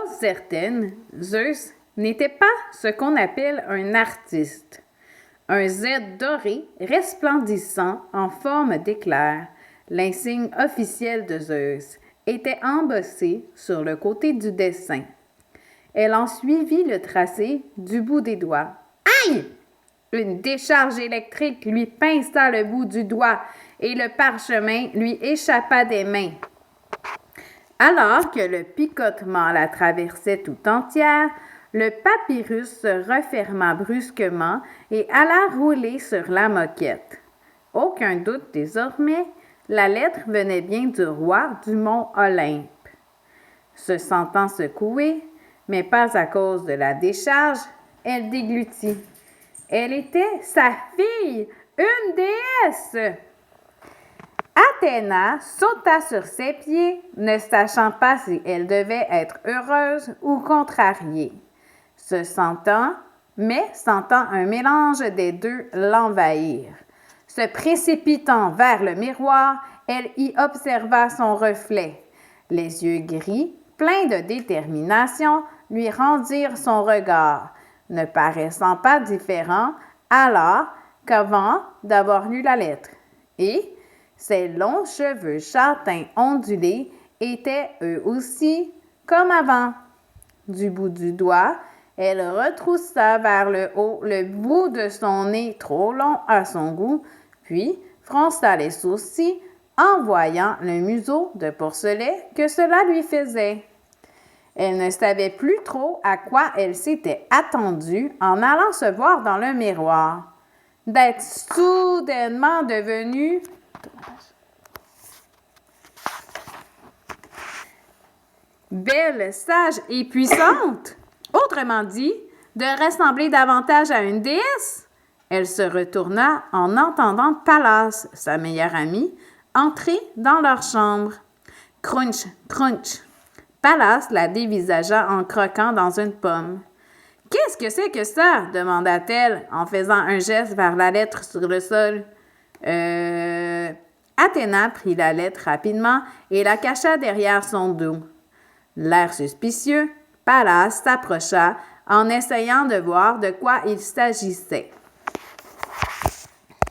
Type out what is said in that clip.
Chose certaine, Zeus n'était pas ce qu'on appelle un artiste. Un Z doré resplendissant en forme d'éclair, l'insigne officiel de Zeus, était embossé sur le côté du dessin. Elle en suivit le tracé du bout des doigts. Aïe! Une décharge électrique lui pinça le bout du doigt et le parchemin lui échappa des mains. Alors que le picotement la traversait tout entière, le papyrus se referma brusquement et alla rouler sur la moquette. Aucun doute désormais, la lettre venait bien du roi du mont Olympe. Se sentant secouée, mais pas à cause de la décharge, elle déglutit. Elle était sa fille, une déesse! Athéna sauta sur ses pieds, ne sachant pas si elle devait être heureuse ou contrariée. Sentant un mélange des deux l'envahir. Se précipitant vers le miroir, elle y observa son reflet. Les yeux gris, pleins de détermination, lui rendirent son regard, ne paraissant pas différent alors qu'avant d'avoir lu la lettre. Et ses longs cheveux châtains ondulés étaient eux aussi comme avant. Du bout du doigt, elle retroussa vers le haut le bout de son nez trop long à son goût, puis fronça les sourcils en voyant le museau de porcelet que cela lui faisait. Elle ne savait plus trop à quoi elle s'était attendue en allant se voir dans le miroir. D'être soudainement devenue belle, sage et puissante. Autrement dit, de ressembler davantage à une déesse. Elle se retourna en entendant Pallas, sa meilleure amie, entrer dans leur chambre. Crunch, crunch. Pallas la dévisagea en croquant dans une pomme. « Qu'est-ce que c'est que ça? » demanda-t-elle en faisant un geste vers la lettre sur le sol. Athéna prit la lettre rapidement et la cacha derrière son dos. L'air suspicieux, Pallas s'approcha en essayant de voir de quoi il s'agissait.